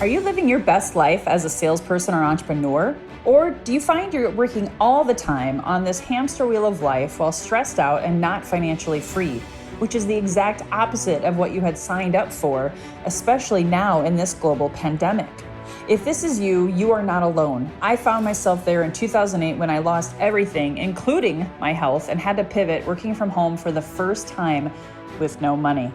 Are you living your best life as a salesperson or entrepreneur? Or do you find you're working all the time on this hamster wheel of life while stressed out and not financially free, which is the exact opposite of what you had signed up for, especially now in this global pandemic? If this is you, you are not alone. I found myself there in 2008 when I lost everything, including my health, and had to pivot working from home for the first time with no money.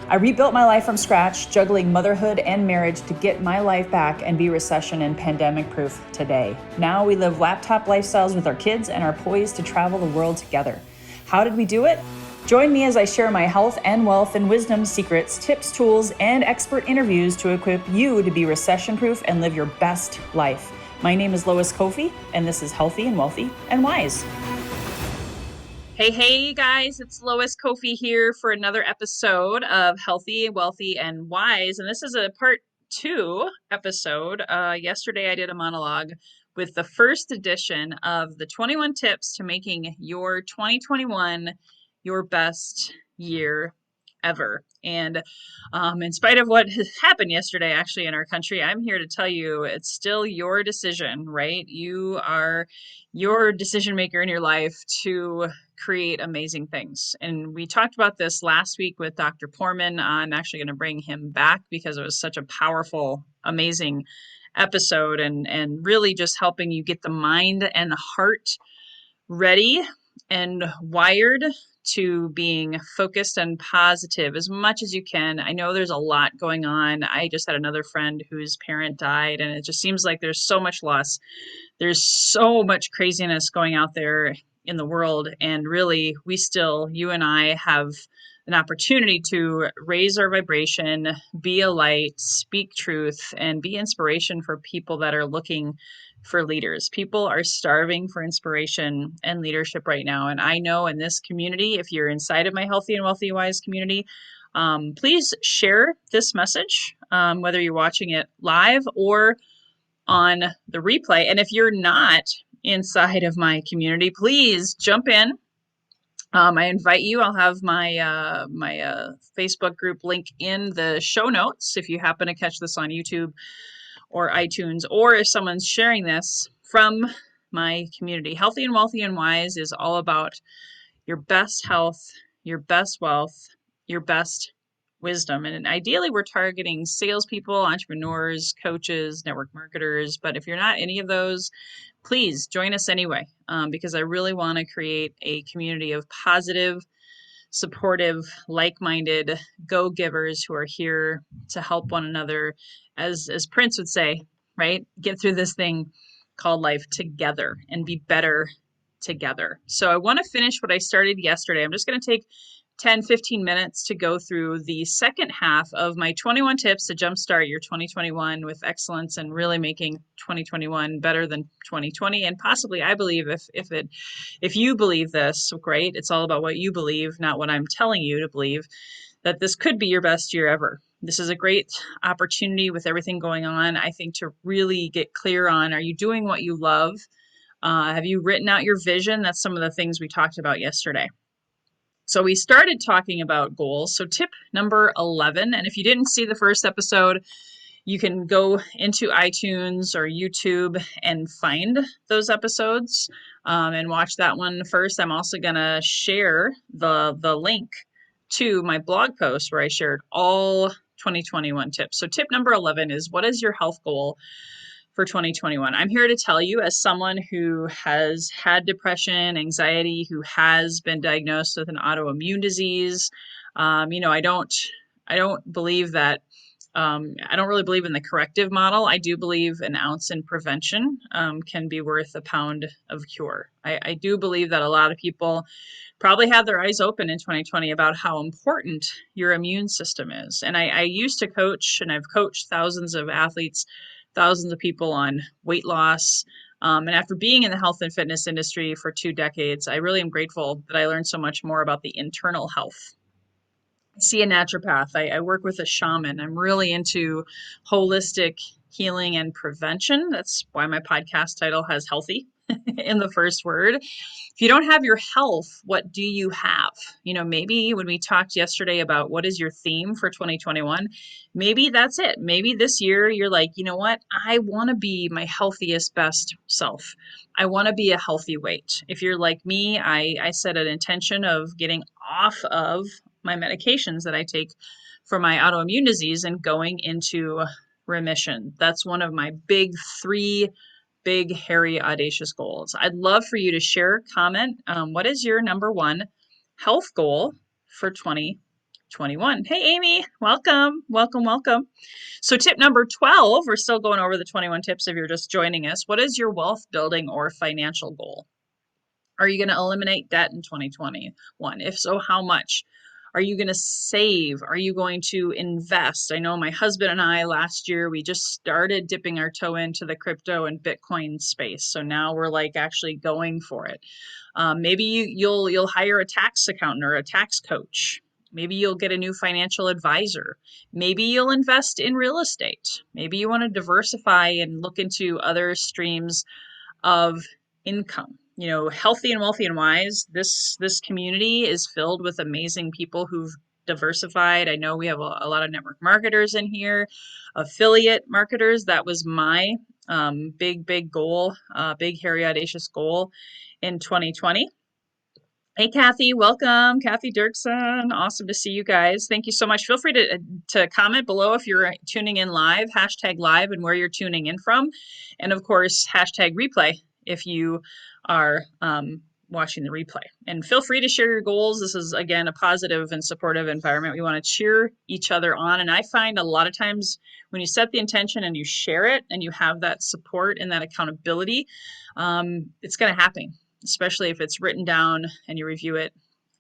I rebuilt my life from scratch, juggling motherhood and marriage to get my life back and be recession and pandemic proof today. Now we live laptop lifestyles with our kids and are poised to travel the world together. How did we do it? Join me as I share my health and wealth and wisdom secrets, tips, tools, and expert interviews to equip you to be recession proof and live your best life. My name is Lois Kofi, and this is Healthy and Wealthy and Wise. Hey guys, it's Lois Kofi here for another episode of Healthy, Wealthy, and Wise. And this is a part 2 episode. Yesterday I did a monologue with the first edition of the 21 tips to making your 2021 your best year ever. And in spite of what has happened yesterday, actually, in our country, I'm here to tell you it's still your decision, right? You are your decision maker in your life to create amazing things. And we talked about this last week with Dr. Poorman. I'm actually going to bring him back because it was such a powerful, amazing episode and really just helping you get the mind and the heart ready and wired to being focused and positive as much as you can. I know there's a lot going on. I just had another friend whose parent died, and it just seems like there's so much loss. There's so much craziness going out there in the world. And really, you and I have an opportunity to raise our vibration, be a light, speak truth, and be inspiration for people that are looking for leaders. People are starving for inspiration and leadership right now. And I know in this community, if you're inside of my Healthy and Wealthy Wise community, please share this message, whether you're watching it live or on the replay. And if you're not inside of my community, please jump in. I invite you. I'll have my Facebook group link in the show notes if you happen to catch this on YouTube or iTunes, or if someone's sharing this from my community. Healthy and Wealthy and Wise is all about your best health, your best wealth, your best wisdom. And ideally, we're targeting salespeople, entrepreneurs, coaches, network marketers. But if you're not any of those, please join us anyway, because I really want to create a community of positive, supportive, like-minded go-givers who are here to help one another, as Prince would say, right? Get through this thing called life together and be better together. So I want to finish what I started yesterday. I'm just going to take 10, 15 minutes to go through the second half of my 21 tips to jumpstart your 2021 with excellence and really making 2021 better than 2020. And possibly, I believe if you believe this, great. It's all about what you believe, not what I'm telling you to believe, that this could be your best year ever. This is a great opportunity with everything going on, I think, to really get clear on, are you doing what you love? Have you written out your vision? That's some of the things we talked about yesterday. So we started talking about goals. So tip number 11, and if you didn't see the first episode, you can go into iTunes or YouTube and find those episodes and watch that one first. I'm also going to share the link to my blog post where I shared all 2021 tips. So tip number 11 is, what is your health goal for 2021? I'm here to tell you, as someone who has had depression, anxiety, who has been diagnosed with an autoimmune disease. I don't believe that. I don't really believe in the corrective model. I do believe an ounce in prevention can be worth a pound of cure. I do believe that a lot of people probably had their eyes open in 2020 about how important your immune system is. And I used to coach, and I've coached thousands of athletes, thousands of people on weight loss. And after being in the health and fitness industry for 2 decades, I really am grateful that I learned so much more about the internal health. I see a naturopath. I work with a shaman. I'm really into holistic healing and prevention. That's why my podcast title has healthy. in the first word. If you don't have your health, what do you have? Maybe when we talked yesterday about what is your theme for 2021, maybe that's it. Maybe this year you're like, you know what? I want to be my healthiest, best self. I want to be a healthy weight. If you're like me, I set an intention of getting off of my medications that I take for my autoimmune disease and going into remission. That's one of my big three big, hairy, audacious goals. I'd love for you to share, comment. What is your number one health goal for 2021? Hey, Amy, welcome, welcome, welcome. So, tip number 12, we're still going over the 21 tips if you're just joining us. What is your wealth building or financial goal? Are you going to eliminate debt in 2021? If so, how much? Are you going to save? Are you going to invest? I know my husband and I last year, we just started dipping our toe into the crypto and Bitcoin space. So now we're like actually going for it. Maybe you'll hire a tax accountant or a tax coach. Maybe you'll get a new financial advisor. Maybe you'll invest in real estate. Maybe you want to diversify and look into other streams of income. Healthy and wealthy and wise. This community is filled with amazing people who've diversified. I know we have a lot of network marketers in here, affiliate marketers. That was my big goal, big hairy audacious goal in 2020. Hey, Kathy, welcome. Kathy Dirksen. Awesome to see you guys. Thank you so much. Feel free to comment below if you're tuning in live, hashtag live, and where you're tuning in from. And of course, hashtag replay if you are watching the replay. And feel free to share your goals. This is, again, a positive and supportive environment. We want to cheer each other on. And I find a lot of times when you set the intention and you share it and you have that support and that accountability, it's going to happen, especially if it's written down and you review it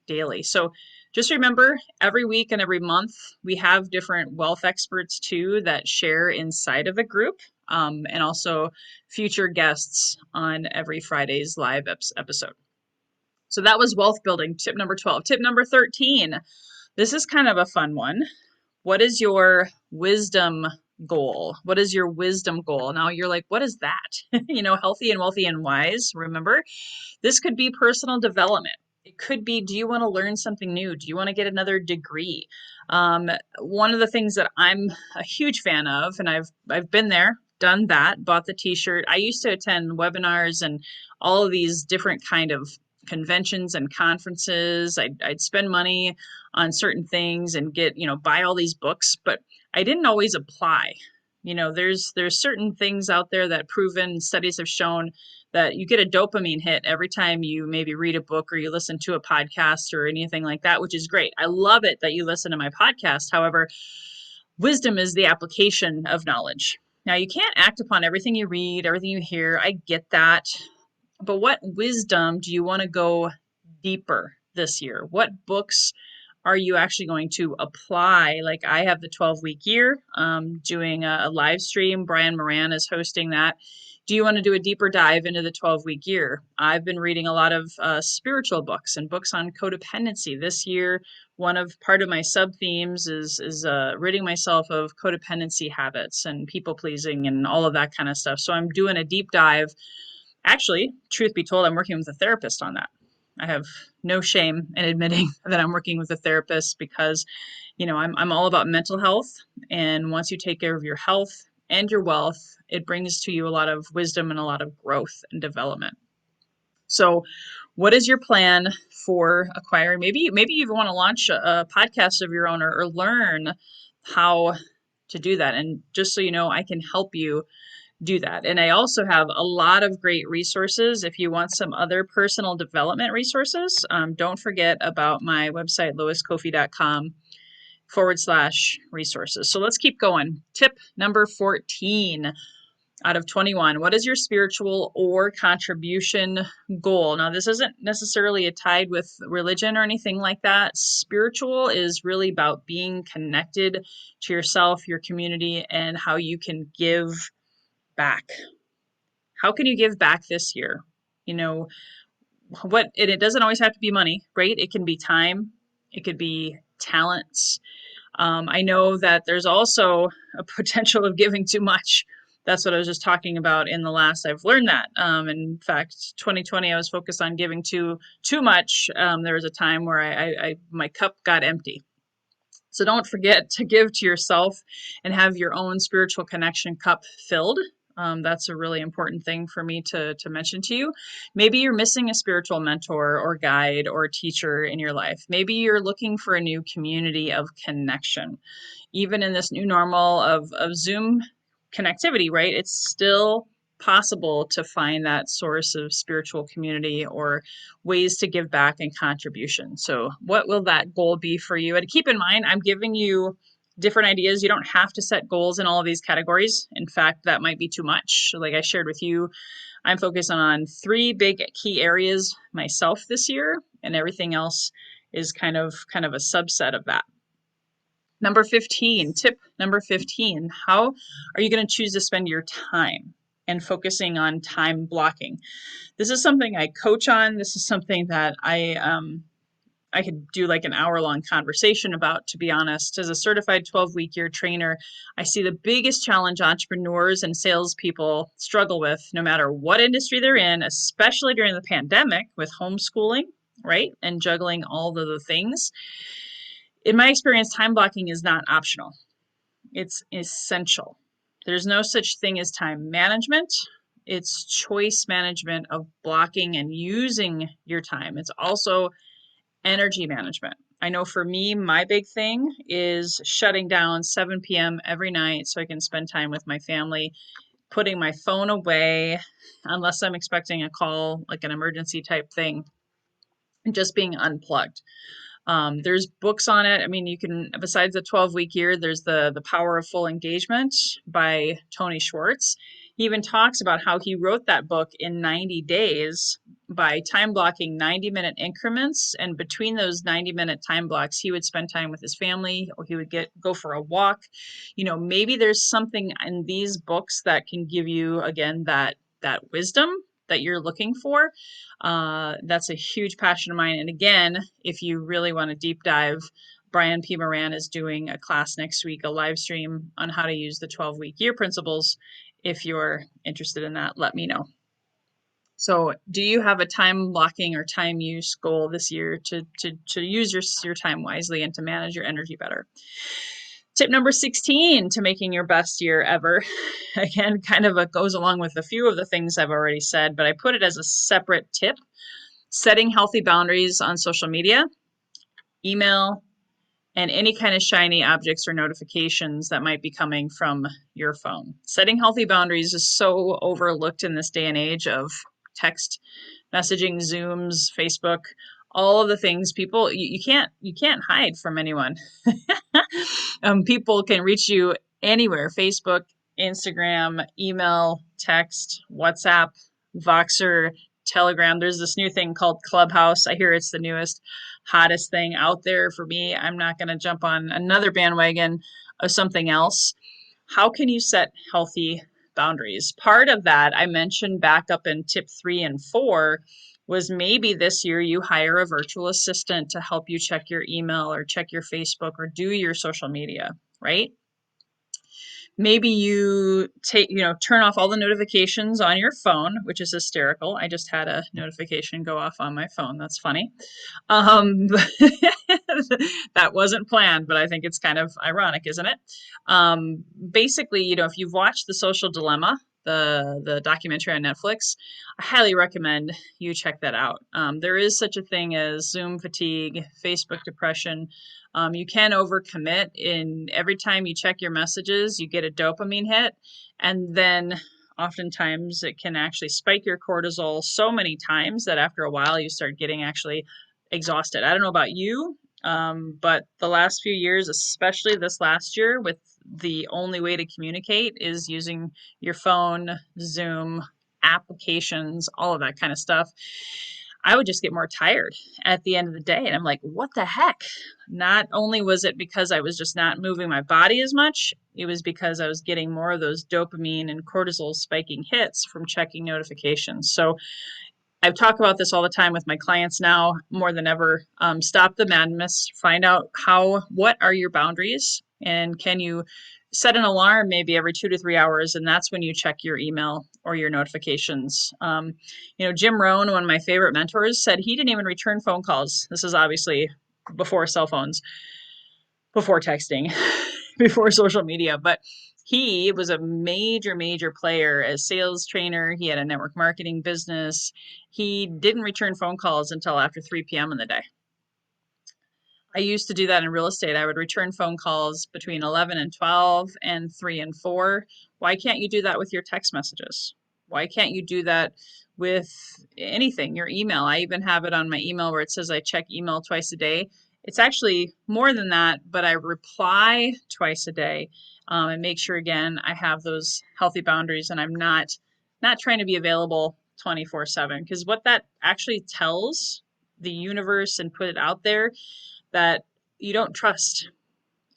daily. So just remember, every week and every month, we have different wealth experts too that share inside of a group, and also future guests on every Friday's live episode. So that was wealth building, tip number 12. Tip number 13, this is kind of a fun one. What is your wisdom goal? What is your wisdom goal? Now you're like, what is that? Healthy and wealthy and wise, remember? This could be personal development. It could be, do you want to learn something new? Do you want to get another degree? One of the things that I'm a huge fan of, and I've been there, done that, bought the t-shirt. I used to attend webinars and all of these different kind of conventions and conferences. I'd spend money on certain things and get, buy all these books, but I didn't always apply. There's certain things out there that proven studies have shown that you get a dopamine hit every time you maybe read a book or you listen to a podcast or anything like that, which is great. I love it that you listen to my podcast. However, wisdom is the application of knowledge. Now, you can't act upon everything you read, everything you hear. I get that. But what wisdom do you want to go deeper this year? What books are you actually going to apply? Like I have the 12-week year, doing a live stream. Brian Moran is hosting that. Do you want to do a deeper dive into the 12-week year? I've been reading a lot of spiritual books and books on codependency. This year, part of my sub themes is ridding myself of codependency habits and people pleasing and all of that kind of stuff. So I'm doing a deep dive. Actually, truth be told, I'm working with a therapist on that. I have no shame in admitting that I'm working with a therapist because, I'm all about mental health. And once you take care of your health and your wealth, it brings to you a lot of wisdom and a lot of growth and development. So what is your plan for acquiring? Maybe you even want to launch a podcast of your own or learn how to do that. And just so you know, I can help you do that. And I also have a lot of great resources. If you want some other personal development resources, don't forget about my website, loiscoffey.com/resources. So let's keep going. Tip number 14 out of 21. What is your spiritual or contribution goal? Now, this isn't necessarily tied with religion or anything like that. Spiritual is really about being connected to yourself, your community, and how you can give back. How can you give back this year? And it doesn't always have to be money, right? It can be time. It could be talents. I know that there's also a potential of giving too much. That's what I was just talking about in the last. I've learned that. In fact, 2020, I was focused on giving too much. There was a time where my cup got empty. So don't forget to give to yourself and have your own spiritual connection cup filled. That's a really important thing for me to mention to you. Maybe you're missing a spiritual mentor or guide or teacher in your life. Maybe you're looking for a new community of connection. Even in this new normal of Zoom connectivity, right? It's still possible to find that source of spiritual community or ways to give back and contribution. So, what will that goal be for you? And keep in mind, I'm giving you different ideas. You don't have to set goals in all of these categories. In fact, that might be too much. Like I shared with you, I'm focused on 3 big key areas myself this year, and everything else is kind of a subset of that. Number 15, tip number 15, how are you going to choose to spend your time and focusing on time blocking? This is something I coach on. This is something that I could do like an hour-long conversation about, to be honest. As a certified 12-week year trainer, I see the biggest challenge entrepreneurs and salespeople struggle with, no matter what industry they're in, especially during the pandemic with homeschooling, right? And juggling all of the things. In my experience, time blocking is not optional. It's essential. There's no such thing as time management. It's choice management of blocking and using your time. It's also energy management. I know for me, my big thing is shutting down 7 p.m. every night so I can spend time with my family, putting my phone away unless I'm expecting a call, like an emergency type thing, and just being unplugged. There's books on it. I mean, you can, besides the 12-week year, there's the Power of Full Engagement by Tony Schwartz. He even talks about how he wrote that book in 90 days by time blocking 90-minute increments. And between those 90-minute time blocks, he would spend time with his family, or he would go for a walk. You know, maybe there's something in these books that can give you, again, that wisdom that you're looking for. That's a huge passion of mine. And again, if you really want to deep dive, Brian P. Moran is doing a class next week, a live stream on how to use the 12-week year principles. If you're interested in that, let me know. So, do you have a time blocking or time use goal this year to use your time wisely and to manage your energy better? Tip number 16 to making your best year ever. Again, kind of goes along with a few of the things I've already said, but I put it as a separate tip. Setting healthy boundaries on social media, email, and any kind of shiny objects or notifications that might be coming from your phone. Setting healthy boundaries is so overlooked in this day and age of text messaging, Zooms, Facebook, all of the things. People, you can't hide from anyone. People can reach you anywhere: Facebook, Instagram, email, text, WhatsApp, Voxer, Telegram. There's this new thing called Clubhouse. I hear it's the newest, hottest thing out there. For me, I'm not going to jump on another bandwagon of something else. How can you set healthy boundaries? Part of that I mentioned back up in tip 3 and 4 was maybe this year you hire a virtual assistant to help you check your email or check your Facebook or do your social media, right? Maybe you turn off all the notifications on your phone, which is hysterical. I just had a notification go off on my phone. That's funny. That wasn't planned, but I think it's kind of ironic, isn't it? Basically, if you've watched The Social Dilemma, the documentary on Netflix, I highly recommend you check that out. There is such a thing as Zoom fatigue, Facebook depression. You can overcommit. In every time you check your messages, you get a dopamine hit, and then oftentimes it can actually spike your cortisol so many times that after a while you start getting actually exhausted. I don't know about you, but the last few years, especially this last year, with the only way to communicate is using your phone, Zoom, applications, all of that kind of stuff, I would just get more tired at the end of the day. And I'm like, what the heck? Not only was it because I was just not moving my body as much, it was because I was getting more of those dopamine and cortisol spiking hits from checking notifications. So I've talked about this all the time with my clients now more than ever. Stop the madness, find out what are your boundaries, and can you set an alarm maybe every 2 to 3 hours, and that's when you check your email or your notifications. Jim Rohn, one of my favorite mentors, said he didn't even return phone calls. This is obviously before cell phones, before texting, before social media, but he was a major, major player as sales trainer. He had a network marketing business. He didn't return phone calls until after 3 p.m. in the day. I used to do that in real estate. I would return phone calls between 11 and 12 and 3 and 4. Why can't you do that with your text messages? Why can't you do that with anything, your email? I even have it on my email where it says I check email twice a day. It's actually more than that, but I reply twice a day, and make sure again I have those healthy boundaries and I'm not trying to be available 24/7, because what that actually tells the universe and put it out there that you don't trust.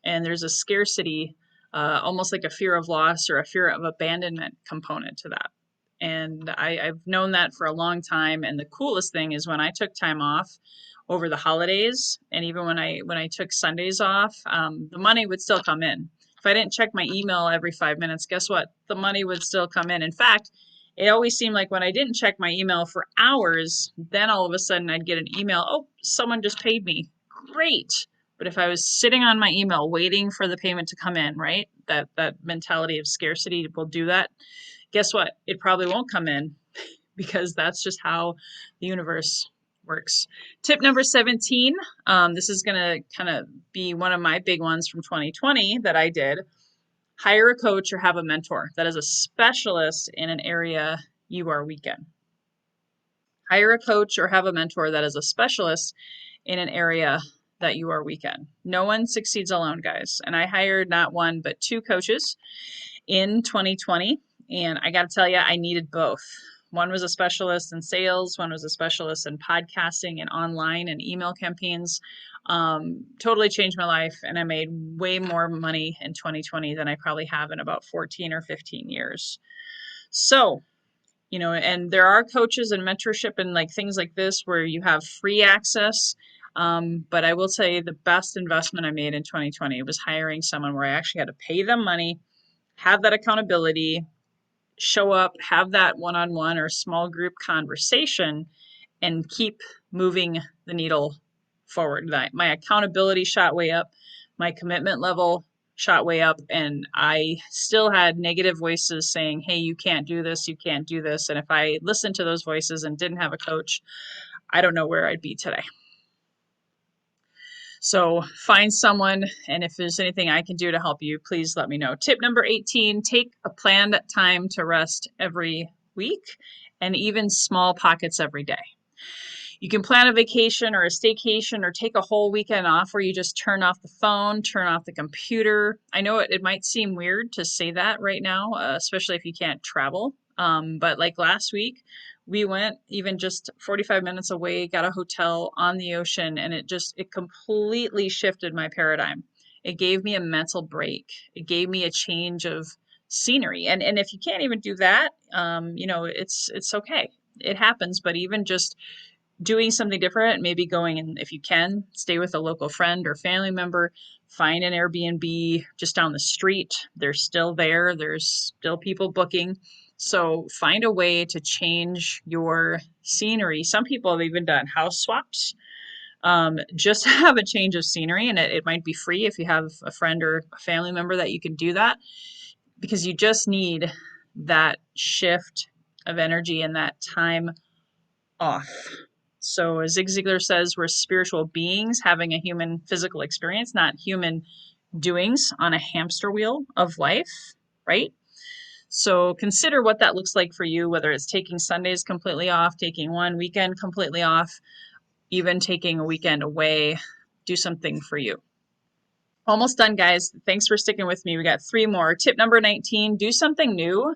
And there's a scarcity, almost like a fear of loss or a fear of abandonment component to that. And I've known that for a long time. And the coolest thing is when I took time off over the holidays, and even when I took Sundays off, the money would still come in. If I didn't check my email every 5 minutes, guess what? The money would still come in. In fact, it always seemed like when I didn't check my email for hours, then all of a sudden I'd get an email, oh, someone just paid me. Great. But if I was sitting on my email waiting for the payment to come in, right? That mentality of scarcity will do that. Guess what? It probably won't come in because that's just how the universe works. Tip number 17. This is going to kind of be one of my big ones from 2020 that I did. Hire a coach or have a mentor that is a specialist in an area you are weak in. Hire a coach or have a mentor that is a specialist in an area that you are weak in. No one succeeds alone, guys. And I hired not one, but two coaches in 2020. And I got to tell you, I needed both. One was a specialist in sales, one was a specialist in podcasting and online and email campaigns. Totally changed my life. And I made way more money in 2020 than I probably have in about 14 or 15 years. So, and there are coaches and mentorship and like things like this where you have free access. But I will tell you the best investment I made in 2020 was hiring someone where I actually had to pay them money, have that accountability, show up, have that one-on-one or small group conversation, and keep moving the needle forward. My accountability shot way up, my commitment level shot way up, and I still had negative voices saying, hey, you can't do this, you can't do this. And if I listened to those voices and didn't have a coach, I don't know where I'd be today. So find someone, and if there's anything I can do to help you, please let me know. Tip number 18, take a planned time to rest every week and even small pockets every day. You can plan a vacation or a staycation or take a whole weekend off where you just turn off the phone, turn off the computer. I know it might seem weird to say that right now, especially if you can't travel. But like last week, we went even just 45 minutes away, got a hotel on the ocean, and it completely shifted my paradigm. It gave me a mental break. It gave me a change of scenery. And if you can't even do that, it's okay. It happens, but even just doing something different, maybe going and if you can, stay with a local friend or family member, find an Airbnb just down the street. They're still there. There's still people booking. So find a way to change your scenery. Some people have even done house swaps, just to have a change of scenery. And it might be free if you have a friend or a family member that you can do that, because you just need that shift of energy and that time off. So as Zig Ziglar says, we're spiritual beings having a human physical experience, not human doings on a hamster wheel of life, right? So consider what that looks like for you, whether it's taking Sundays completely off, taking one weekend completely off, even taking a weekend away. Do something for you. Almost done, guys. Thanks for sticking with me. We got 3 more. Tip number 19, do something new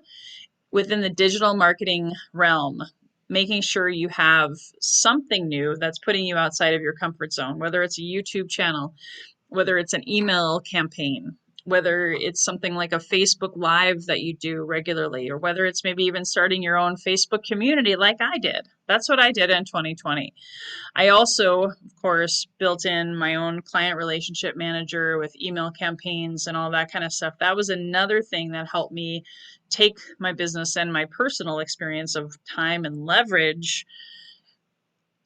within the digital marketing realm, making sure you have something new that's putting you outside of your comfort zone, whether it's a YouTube channel, whether it's an email campaign, whether it's something like a Facebook Live that you do regularly, or whether it's maybe even starting your own Facebook community like I did. That's what I did in 2020. I also, of course, built in my own client relationship manager with email campaigns and all that kind of stuff. That was another thing that helped me take my business and my personal experience of time and leverage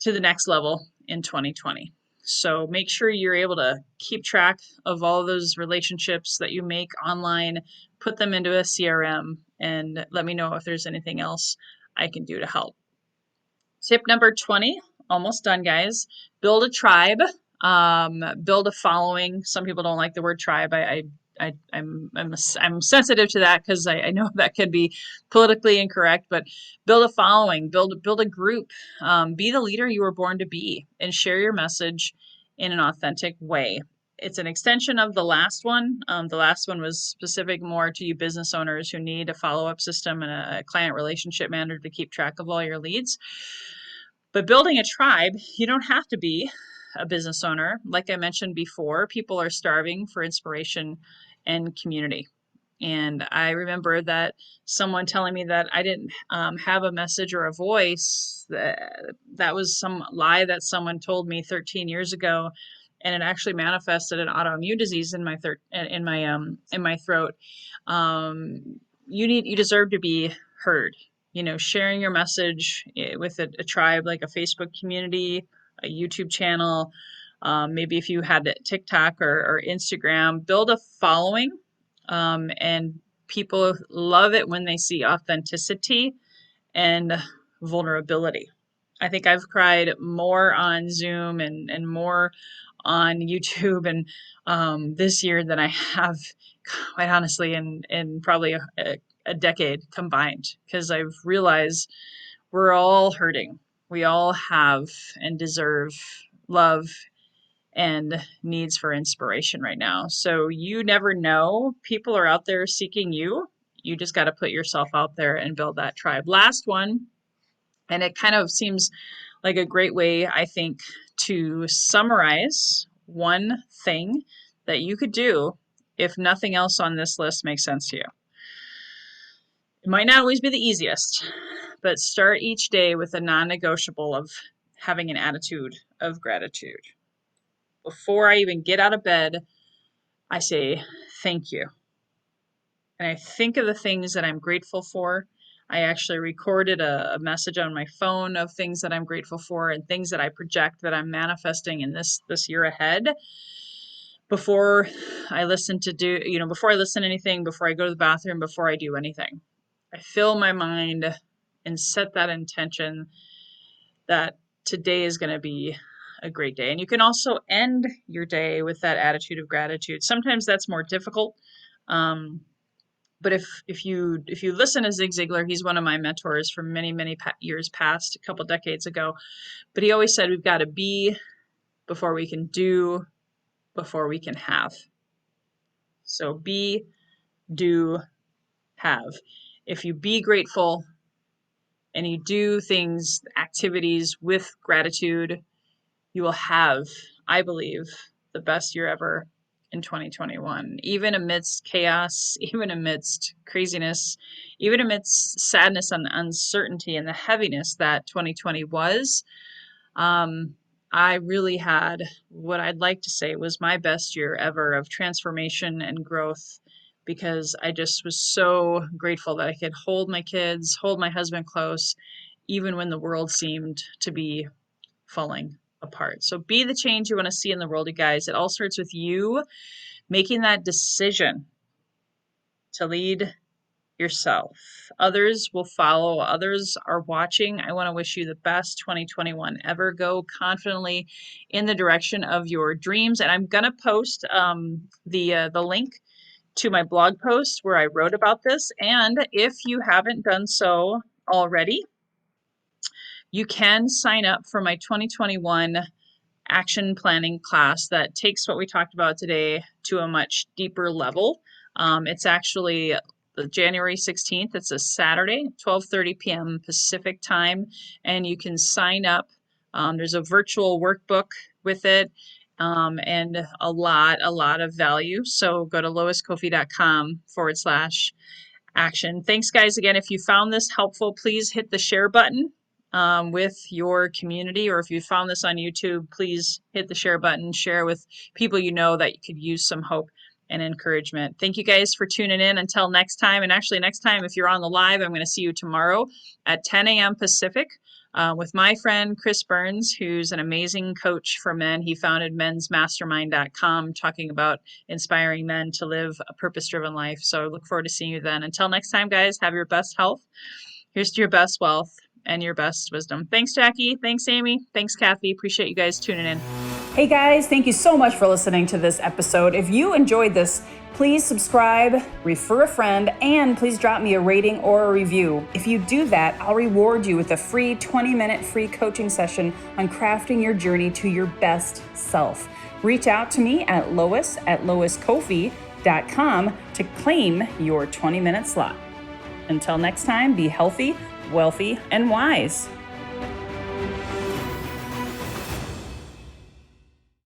to the next level in 2020. So make sure you're able to keep track of all of those relationships that you make online, put them into a CRM, and let me know if there's anything else I can do to help. Tip number 20, almost done, guys. Build a tribe, build a following. Some people don't like the word tribe. I'm sensitive to that because I know that can be politically incorrect, but build a following, build a group, be the leader you were born to be, and share your message in an authentic way. It's an extension of the last one. The last one was specific more to you business owners who need a follow-up system and a client relationship manager to keep track of all your leads. But building a tribe, you don't have to be a business owner. Like I mentioned before, people are starving for inspiration and community. And I remember that someone telling me that I didn't have a message or a voice. That was some lie that someone told me 13 years ago, and it actually manifested an autoimmune disease in my throat. You deserve to be heard. Sharing your message with a tribe like a Facebook community, a YouTube channel, maybe if you had TikTok or Instagram, build a following. And people love it when they see authenticity and vulnerability. I think I've cried more on Zoom and more on YouTube and this year than I have, quite honestly, in probably a decade combined, because I've realized we're all hurting. We all have and deserve love and needs for inspiration right now. So you never know. People are out there seeking you. You just got to put yourself out there and build that tribe. Last one, and it kind of seems like a great way, I think, to summarize one thing that you could do if nothing else on this list makes sense to you. It might not always be the easiest, but start each day with a non-negotiable of having an attitude of gratitude. Before I even get out of bed, I say thank you. And I think of the things that I'm grateful for. I actually recorded a message on my phone of things that I'm grateful for and things that I project that I'm manifesting in this year ahead. Before I listen to anything, before I go to the bathroom, before I do anything, I fill my mind and set that intention that today is going to be a great day. And you can also end your day with that attitude of gratitude. Sometimes that's more difficult. But if you listen to Zig Ziglar, he's one of my mentors from many years past, a couple decades ago. But he always said we've got to be before we can do, before we can have. So be, do, have. If you be grateful and you do things, activities with gratitude, you will have, I believe, the best year ever in 2021. Even amidst chaos, even amidst craziness, even amidst sadness and uncertainty and the heaviness that 2020 was, I really had what I'd like to say was my best year ever of transformation and growth, because I just was so grateful that I could hold my kids, hold my husband close, even when the world seemed to be falling apart. So be the change you want to see in the world, you guys. It all starts with you making that decision to lead yourself. Others will follow. Others are watching. I want to wish you the best 2021 ever. Go confidently in the direction of your dreams. And I'm going to post the link to my blog post where I wrote about this. And if you haven't done so already, you can sign up for my 2021 action planning class that takes what we talked about today to a much deeper level. It's actually January 16th. It's a Saturday, 12:30 p.m. Pacific time, and you can sign up. There's a virtual workbook with it, and a lot of value. So go to loiscoffee.com/action. Thanks, guys. Again, if you found this helpful, please hit the share button with your community, or if you found this on YouTube, please hit the share button, share with people you know that could use some hope and encouragement. Thank you guys for tuning in. Until next time, and actually next time, if you're on the live, I'm going to see you tomorrow at 10 a.m. Pacific. With my friend Chris Burns, who's an amazing coach for men. He founded mensmastermind.com, talking about inspiring men to live a purpose-driven life. So I look forward to seeing you then. Until next time, guys, have your best health. Here's to your best wealth and your best wisdom. Thanks, Jackie. Thanks, Amy. Thanks, Kathy. Appreciate you guys tuning in. Hey guys, thank you so much for listening to this episode. If you enjoyed this, please subscribe, refer a friend, and please drop me a rating or a review. If you do that, I'll reward you with a free 20-minute free coaching session on crafting your journey to your best self. Reach out to me at lois@loiscoffee.com to claim your 20-minute slot. Until next time, be healthy, wealthy, and wise.